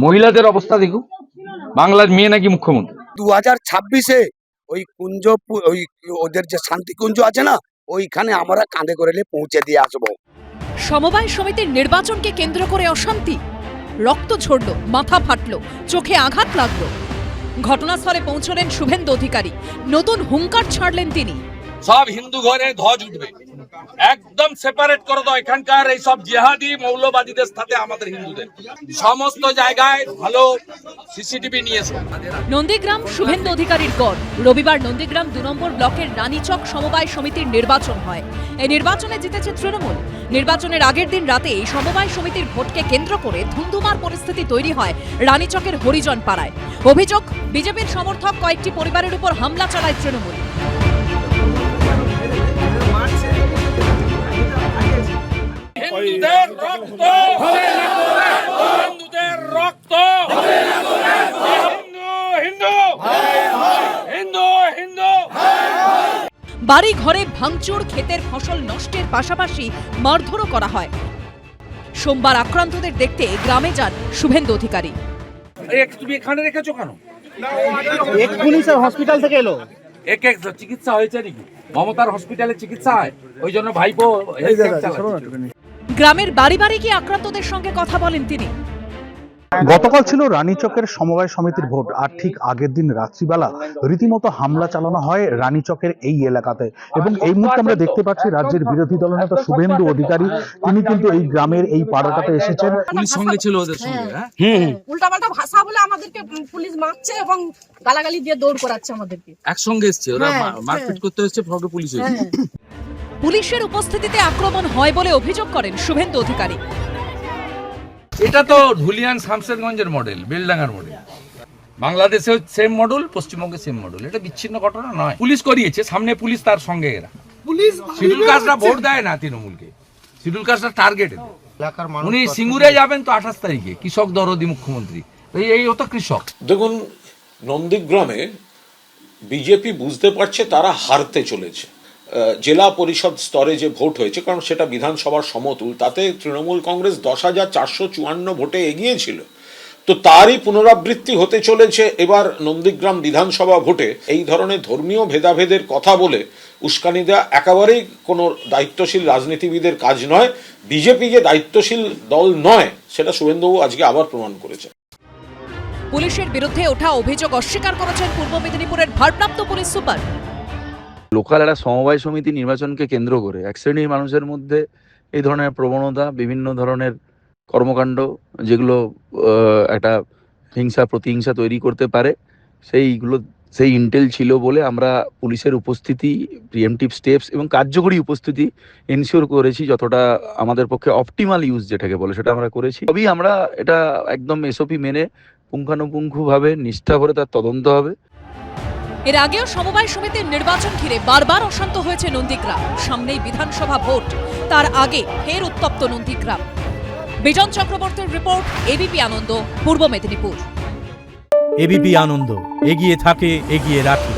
মহিলাদের অবস্থা দেখুন, বাংলার মেয়ে নাকি মুখ্যমন্ত্রী। 2026-এ ওই কুঞ্জ, ওই ওদের যে শান্তিকুঞ্জ আছে না, ওইখানে আমরা কাঁধে করে পৌঁছে দিয়ে আসবো। সমবায় সমিতির নির্বাচনকে কেন্দ্র করে অশান্তি, রক্ত ঝরল, মাথা ফাটল, চোখে আঘাত লাগলো। ঘটনাস্থলে পৌঁছলেন শুভেন্দু অধিকারী। নতুন হুঙ্কার ছাড়লেন তিনি। সব হিন্দু ঘরে ধ্বজ উঠবে, একদম সেপারেট করে দাও এখানকার এই সব জিহাদি মৌলবাদীদের সাথে আমাদের হিন্দুদের। সমস্ত জায়গায় ভালো সিসিটিভি নিয়েছে। নন্দীগ্রাম শুভেন্দু অধিকারীর গড়। রবিবার নন্দীগ্রাম 2 নম্বর ব্লকের রানীচক সমবায় সমিতির নির্বাচন হয়। এই নির্বাচনে জিতেছে তৃণমূল। নির্বাচনের আগের দিন রাতে এই সমবায় সমিতির ভোটকে কেন্দ্র করে ধুমধুমার পরিস্থিতি তৈরি হয় রানীচকের হরিজন পাড়ায়। অভিযোগ, বিজেপির সমর্থক কয়েকটি পরিবারের উপর হামলা চালায় তৃণমূল। হিন্দুদের রক্ত হবে না, হিন্দুদের রক্ত হবে না, হিন্দু হিন্দু হিন্দু। বাড়ি ঘরে ভাঙচুর, ক্ষেতের ফসল নষ্টের পাশাপাশি মারধরও করা হয়। সোমবার আক্রান্তদের দেখতে গ্রামে যান শুভেন্দু অধিকারী। তুমি এখানে রেখেছো কেন? এক্ষুনি স্যার হসপিটাল থেকে এলো। এক চিকিৎসা হয়েছে নাকি? মমতার হসপিটালে চিকিৎসা হয়, ওই জন্য ভাইপো গ্রামের বাড়ি বাড়ি গিয়ে আক্রান্তদের সঙ্গে কথা বলেন তিনি। গতকাল ছিল রানীচকের সমবায় সমিতির ভোট, আর ঠিক আগের দিন রাত্রিবেলা রীতিমতো হামলা চালানো হয় রানীচকের এই এলাকাতে। এবং এই মুহূর্তে আমরা দেখতে পাচ্ছি রাজ্যের বিরোধী দলনেতা শুভেন্দু অধিকারী, তিনি কিন্তু এই গ্রামের এই পাড়াটাতে এসেছেন। পুলিশ সঙ্গে ছিল ওদের সঙ্গে। উল্টাপাল্টা ভাষা বলে আমাদেরকে পুলিশ মারছে এবং গালাগালি দিয়ে দৌড় করাচ্ছে আমাদেরকে। একসঙ্গে এসছে ওরা, মারপিট করতে এসছে, ফগে পুলিশ হয়েছে। পুলিশের উপস্থিতিতে আক্রমণ হয় বলে অভিযোগ করেন শুভেন্দু অধিকারী। এটা তো ধুলিয়ান শামশেরগঞ্জের মডেল, বেলডাঙ্গার মডেল। বাংলাদেশেও সেম মডেল, পশ্চিমবঙ্গে সেম মডেল। এটা বিচ্ছিন্ন ঘটনা নয়, পুলিশ করিয়েছে, সামনে পুলিশ, তার সঙ্গে এরা। শিডিউল কাস্টরা ভোট দেয় না তৃণমূলকে, শিডিউল কাস্টরা টার্গেট। উনি সিঙ্গুরে যাবেন তো 28 তারিখে, কৃষক দরদি মুখ্যমন্ত্রী। এই হতো কৃষক। দেখুন, নন্দীগ্রামে বিজেপি বুঝতে পারছে তারা হারতে চলেছে। জেলা পরিষদ স্তরে যে ভোট হয়েছে, কারণ সেটা বিধানসভার সমতুল, তাতে তৃণমূল কংগ্রেস 10,454 ভোটে এগিয়েছিল। তো তারই পুনরাবৃত্তি হতে চলেছে এবার নন্দীগ্রাম বিধানসভা ভোটে। এই ধরনের ধর্মীয় ভেদাভেদের কথা বলে উস্কানি দেওয়া একেবারেই কোনো দায়িত্বশীল রাজনীতিবিদের কাজ নয়। বিজেপি যে দায়িত্বশীল দল নয়, সেটা শুভেন্দুবাবু আজকে আবার প্রমাণ করেছে। পুলিশের বিরুদ্ধে ওঠা অভিযোগ অস্বীকার করেছেন পূর্ব মেদিনীপুরের ভারপ্রাপ্ত পুলিশ সুপার। লোকাল একটা সমবায় সমিতি নির্বাচনকে কেন্দ্র করে এক শ্রেণীর মানুষের মধ্যে এই ধরনের প্রবণতা, বিভিন্ন ধরনের কর্মকাণ্ড, যেগুলো একটা হিংসা প্রতিহিংসা তৈরি করতে পারে, সেই ইন্টেল ছিল বলে আমরা পুলিশের উপস্থিতি, প্রিএমটিভ স্টেপস এবং কার্যকরী উপস্থিতি এনশিওর করেছি। যতটা আমাদের পক্ষে অপটিমাল ইউজ যেটাকে বলে, সেটা আমরা করেছি। তবেই আমরা এটা একদম এসওপি মেনে পুঙ্খানুপুঙ্খভাবে নিষ্ঠা করে তার তদন্ত হবে। এর আগেও সমবায় সমিতির নির্বাচন ঘিরে বারবার অশান্ত হয়েছে নন্দীগ্রাম। সামনেই বিধানসভা ভোট, তার আগে ফের উত্তপ্ত নন্দীগ্রাম। বিজন চক্রবর্তীর রিপোর্ট, এবিপি আনন্দ, পূর্ব মেদিনীপুর। এবিপি আনন্দ, এগিয়ে থাকে, এগিয়ে রাখে।